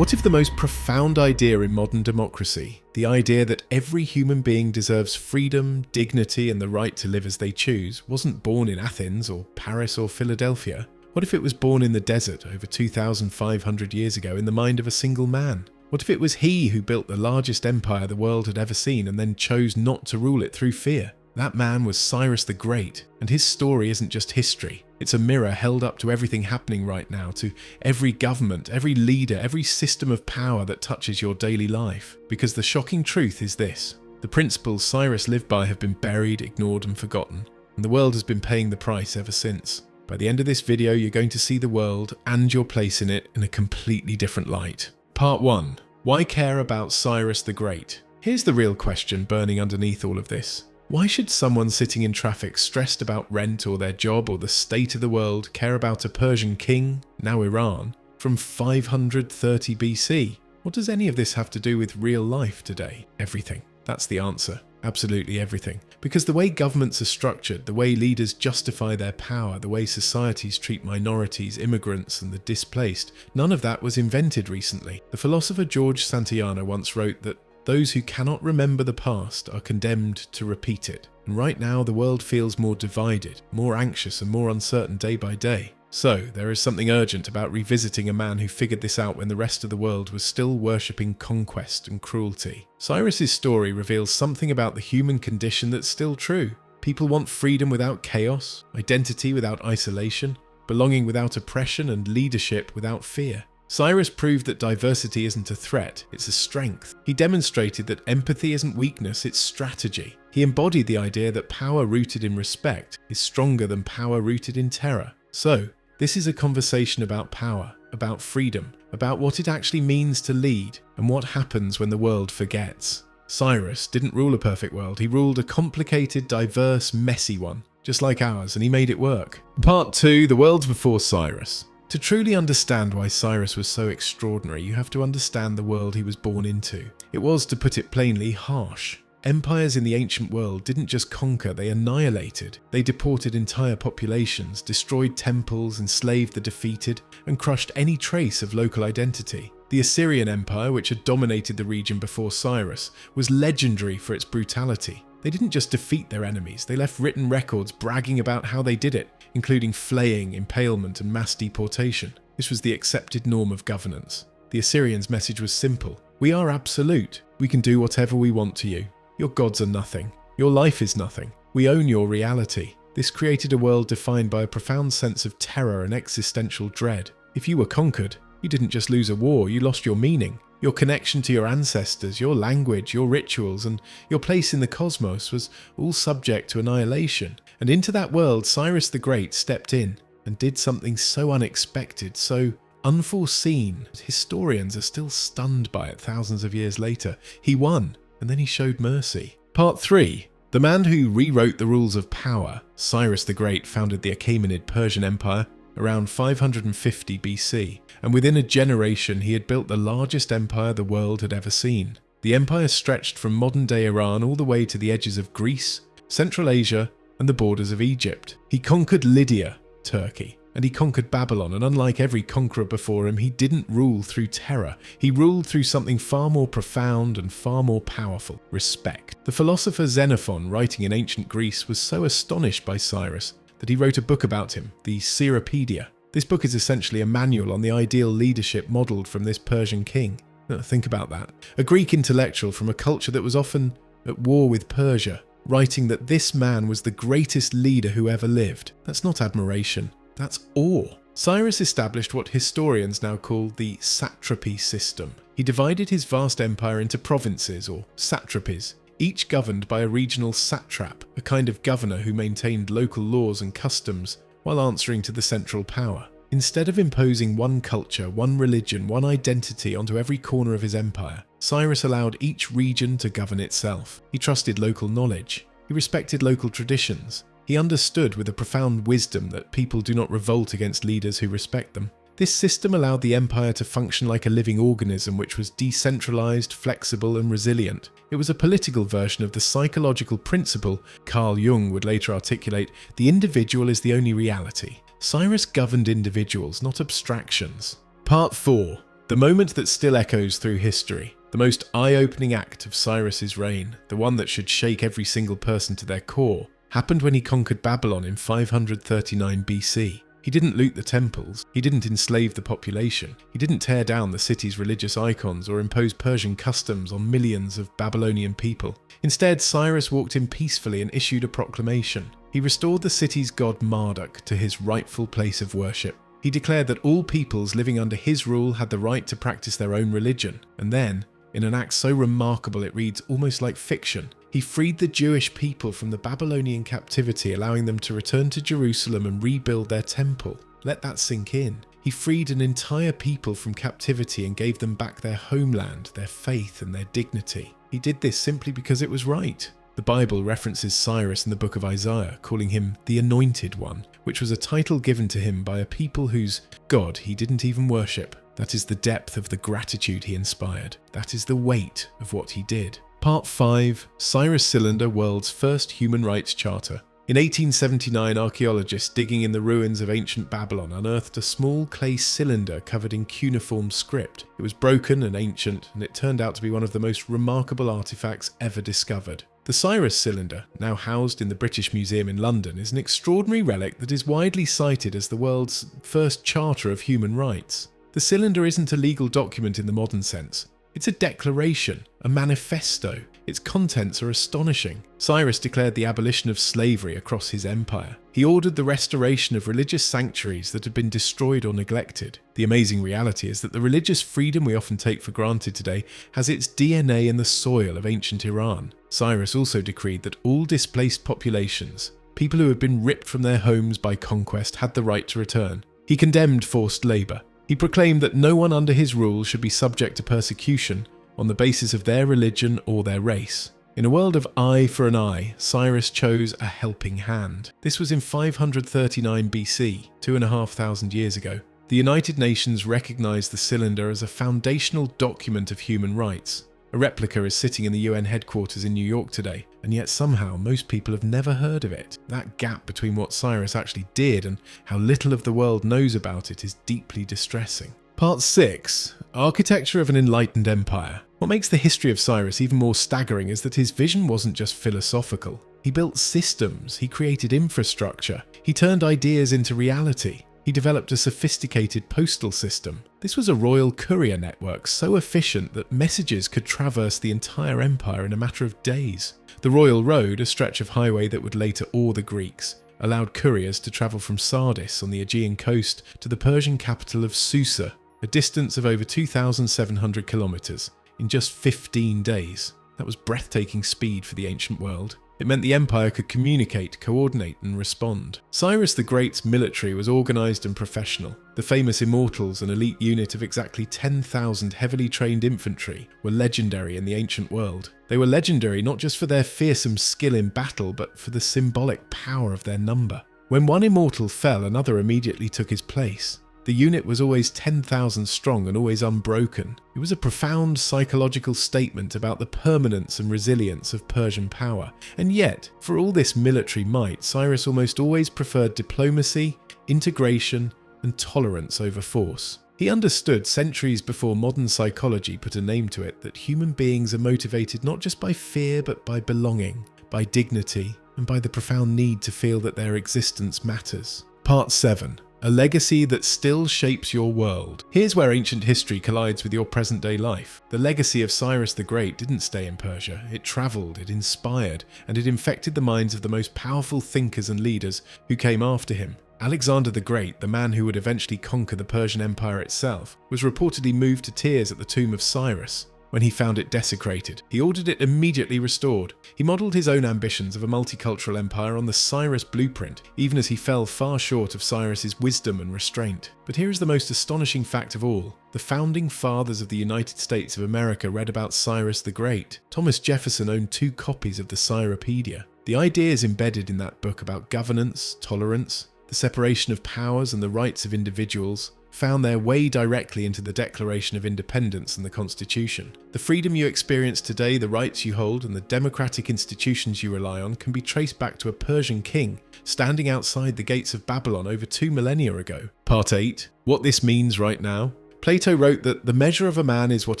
What if the most profound idea in modern democracy, the idea that every human being deserves freedom, dignity, and the right to live as they choose, wasn't born in Athens or Paris or Philadelphia? What if it was born in the desert over 2,500 years ago in the mind of a single man? What if it was he who built the largest empire the world had ever seen and then chose not to rule it through fear? That man was Cyrus the Great, and his story isn't just history. It's a mirror held up to everything happening right now, to every government, every leader, every system of power that touches your daily life. Because the shocking truth is this: the principles Cyrus lived by have been buried, ignored, and forgotten, and the world has been paying the price ever since. By the end of this video, you're going to see the world and your place in it in a completely different light. Part 1. Why care about Cyrus the Great? Here's the real question burning underneath all of this. Why should someone sitting in traffic stressed about rent or their job or the state of the world care about a Persian king, now Iran, from 530 BC? What does any of this have to do with real life today? Everything. That's the answer. Absolutely everything. Because the way governments are structured, the way leaders justify their power, the way societies treat minorities, immigrants, and the displaced, none of that was invented recently. The philosopher George Santayana once wrote that those who cannot remember the past are condemned to repeat it. And right now, the world feels more divided, more anxious, and more uncertain day by day. So, there is something urgent about revisiting a man who figured this out when the rest of the world was still worshipping conquest and cruelty. Cyrus's story reveals something about the human condition that's still true. People want freedom without chaos, identity without isolation, belonging without oppression, and leadership without fear. Cyrus proved that diversity isn't a threat, it's a strength. He demonstrated that empathy isn't weakness, it's strategy. He embodied the idea that power rooted in respect is stronger than power rooted in terror. So, this is a conversation about power, about freedom, about what it actually means to lead, and what happens when the world forgets. Cyrus didn't rule a perfect world, he ruled a complicated, diverse, messy one, just like ours, and he made it work. Part 2, the world before Cyrus. To truly understand why Cyrus was so extraordinary, you have to understand the world he was born into. It was, to put it plainly, harsh. Empires in the ancient world didn't just conquer, they annihilated. They deported entire populations, destroyed temples, enslaved the defeated, and crushed any trace of local identity. The Assyrian Empire, which had dominated the region before Cyrus, was legendary for its brutality. They didn't just defeat their enemies, they left written records bragging about how they did it, including flaying, impalement, and mass deportation. This was the accepted norm of governance. The Assyrians' message was simple: we are absolute. We can do whatever we want to you. Your gods are nothing. Your life is nothing. We own your reality. This created a world defined by a profound sense of terror and existential dread. If you were conquered, you didn't just lose a war, you lost your meaning. Your connection to your ancestors, your language, your rituals, and your place in the cosmos was all subject to annihilation. And into that world, Cyrus the Great stepped in and did something so unexpected, so unforeseen, that historians are still stunned by it thousands of years later. He won, and then he showed mercy. Part 3. The man who rewrote the rules of power. Cyrus the Great founded the Achaemenid Persian Empire around 550 BC, and within a generation he had built the largest empire the world had ever seen. The empire stretched from modern-day Iran all the way to the edges of Greece, Central Asia, and the borders of Egypt. He conquered Lydia, Turkey, and he conquered Babylon, and unlike every conqueror before him, he didn't rule through terror. He ruled through something far more profound and far more powerful: respect. The philosopher Xenophon, writing in ancient Greece, was so astonished by Cyrus that he wrote a book about him, the Satrapy. This book is essentially a manual on the ideal leadership modelled from this Persian king. Now, think about that. A Greek intellectual from a culture that was often at war with Persia, writing that this man was the greatest leader who ever lived. That's not admiration, that's awe. Cyrus established what historians now call the Satrapy System. He divided his vast empire into provinces, or satrapies, each governed by a regional satrap, a kind of governor who maintained local laws and customs while answering to the central power. Instead of imposing one culture, one religion, one identity onto every corner of his empire, Cyrus allowed each region to govern itself. He trusted local knowledge. He respected local traditions. He understood with a profound wisdom that people do not revolt against leaders who respect them. This system allowed the empire to function like a living organism which was decentralized, flexible, and resilient. It was a political version of the psychological principle Carl Jung would later articulate: the individual is the only reality. Cyrus governed individuals, not abstractions. Part 4. The moment that still echoes through history, the most eye-opening act of Cyrus's reign, the one that should shake every single person to their core, happened when he conquered Babylon in 539 BC. He didn't loot the temples, he didn't enslave the population, he didn't tear down the city's religious icons or impose Persian customs on millions of Babylonian people. Instead, Cyrus walked in peacefully and issued a proclamation. He restored the city's god Marduk to his rightful place of worship. He declared that all peoples living under his rule had the right to practice their own religion, and then, in an act so remarkable it reads almost like fiction, he freed the Jewish people from the Babylonian captivity, allowing them to return to Jerusalem and rebuild their temple. Let that sink in. He freed an entire people from captivity and gave them back their homeland, their faith and their dignity. He did this simply because it was right. The Bible references Cyrus in the book of Isaiah, calling him the Anointed One, which was a title given to him by a people whose God he didn't even worship. That is the depth of the gratitude he inspired. That is the weight of what he did. Part 5. Cyrus Cylinder, World's First Human Rights Charter. In 1879, archaeologists digging in the ruins of ancient Babylon unearthed a small clay cylinder covered in cuneiform script. It was broken and ancient, and it turned out to be one of the most remarkable artifacts ever discovered. The Cyrus Cylinder, now housed in the British Museum in London, is an extraordinary relic that is widely cited as the world's first charter of human rights. The cylinder isn't a legal document in the modern sense. It's a declaration, a manifesto. Its contents are astonishing. Cyrus declared the abolition of slavery across his empire. He ordered the restoration of religious sanctuaries that had been destroyed or neglected. The amazing reality is that the religious freedom we often take for granted today has its DNA in the soil of ancient Iran. Cyrus also decreed that all displaced populations, people who had been ripped from their homes by conquest, had the right to return. He condemned forced labour. He proclaimed that no one under his rule should be subject to persecution on the basis of their religion or their race. In a world of eye for an eye, Cyrus chose a helping hand. This was in 539 BC, 2,500 years ago. The United Nations recognized the cylinder as a foundational document of human rights. A replica is sitting in the UN headquarters in New York today, and yet somehow most people have never heard of it. That gap between what Cyrus actually did and how little of the world knows about it is deeply distressing. Part 6. Architecture of an Enlightened Empire. What makes the history of Cyrus even more staggering is that his vision wasn't just philosophical. He built systems, he created infrastructure, he turned ideas into reality. He developed a sophisticated postal system. This was a royal courier network so efficient that messages could traverse the entire empire in a matter of days. The Royal Road, a stretch of highway that would later awe the Greeks, allowed couriers to travel from Sardis on the Aegean coast to the Persian capital of Susa, a distance of over 2,700 kilometers, in just 15 days. That was breathtaking speed for the ancient world. It meant the empire could communicate, coordinate, and respond. Cyrus the Great's military was organized and professional. The famous Immortals, an elite unit of exactly 10,000 heavily trained infantry, were legendary in the ancient world. They were legendary not just for their fearsome skill in battle, but for the symbolic power of their number. When one Immortal fell, another immediately took his place. The unit was always 10,000 strong and always unbroken. It was a profound psychological statement about the permanence and resilience of Persian power. And yet, for all this military might, Cyrus almost always preferred diplomacy, integration, and tolerance over force. He understood, centuries before modern psychology put a name to it, that human beings are motivated not just by fear but by belonging, by dignity, and by the profound need to feel that their existence matters. Part 7. A legacy that still shapes your world. Here's where ancient history collides with your present-day life. The legacy of Cyrus the Great didn't stay in Persia. It travelled, it inspired, and it infected the minds of the most powerful thinkers and leaders who came after him. Alexander the Great, the man who would eventually conquer the Persian Empire itself, was reportedly moved to tears at the tomb of Cyrus. When he found it desecrated, he ordered it immediately restored. He modelled his own ambitions of a multicultural empire on the Cyrus blueprint, even as he fell far short of Cyrus's wisdom and restraint. But here is the most astonishing fact of all. The founding fathers of the United States of America read about Cyrus the Great. Thomas Jefferson owned 2 copies of the Satrapy. The ideas embedded in that book about governance, tolerance, the separation of powers and the rights of individuals found their way directly into the Declaration of Independence and the Constitution. The freedom you experience today, the rights you hold, and the democratic institutions you rely on can be traced back to a Persian king standing outside the gates of Babylon over 2 millennia ago. Part 8. What this means right now. Plato wrote that the measure of a man is what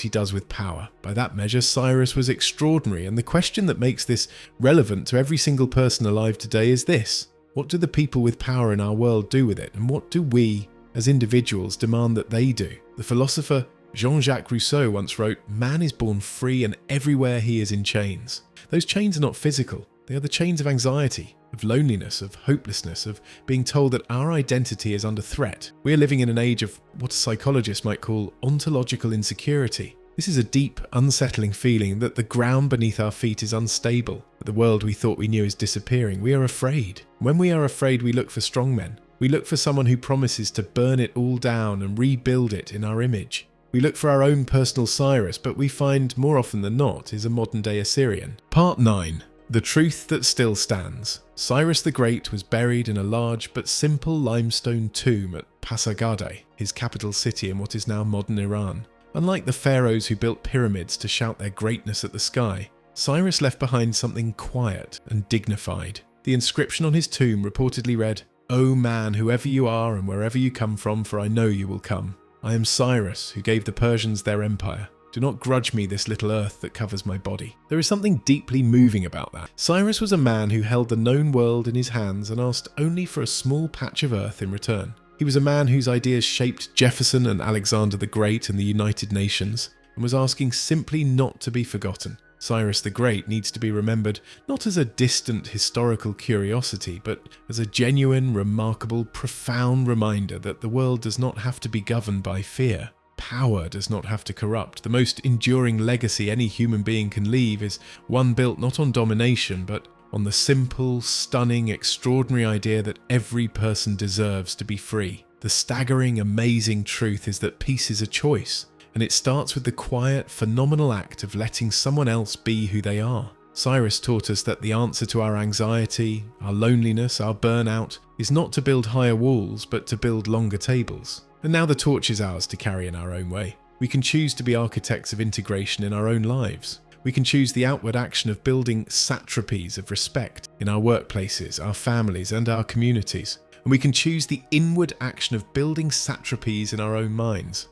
he does with power. By that measure, Cyrus was extraordinary, and the question that makes this relevant to every single person alive today is this: what do the people with power in our world do with it, and what do we, as individuals, demand that they do? The philosopher Jean-Jacques Rousseau once wrote, "Man is born free, and everywhere he is in chains." Those chains are not physical. They are the chains of anxiety, of loneliness, of hopelessness, of being told that our identity is under threat. We are living in an age of what a psychologist might call ontological insecurity. This is a deep, unsettling feeling that the ground beneath our feet is unstable, that the world we thought we knew is disappearing. We are afraid. When we are afraid, we look for strongmen. We look for someone who promises to burn it all down and rebuild it in our image. We look for our own personal Cyrus, but we find, more often than not, is a modern-day Assyrian. Part 9. The truth that still stands. Cyrus the Great was buried in a large but simple limestone tomb at Pasargadae, his capital city in what is now modern Iran. Unlike the pharaohs who built pyramids to shout their greatness at the sky, Cyrus left behind something quiet and dignified. The inscription on his tomb reportedly read, "O man, whoever you are and wherever you come from, for I know you will come. I am Cyrus, who gave the Persians their empire. Do not grudge me this little earth that covers my body." There is something deeply moving about that. Cyrus was a man who held the known world in his hands and asked only for a small patch of earth in return. He was a man whose ideas shaped Jefferson and Alexander the Great and the United Nations, and was asking simply not to be forgotten. Cyrus the Great needs to be remembered not as a distant historical curiosity, but as a genuine, remarkable, profound reminder that the world does not have to be governed by fear. Power does not have to corrupt. The most enduring legacy any human being can leave is one built not on domination, but on the simple, stunning, extraordinary idea that every person deserves to be free. The staggering, amazing truth is that peace is a choice, and it starts with the quiet, phenomenal act of letting someone else be who they are. Cyrus taught us that the answer to our anxiety, our loneliness, our burnout is not to build higher walls, but to build longer tables. And now the torch is ours to carry in our own way. We can choose to be architects of integration in our own lives. We can choose the outward action of building satrapies of respect in our workplaces, our families, and our communities. And we can choose the inward action of building satrapies in our own minds.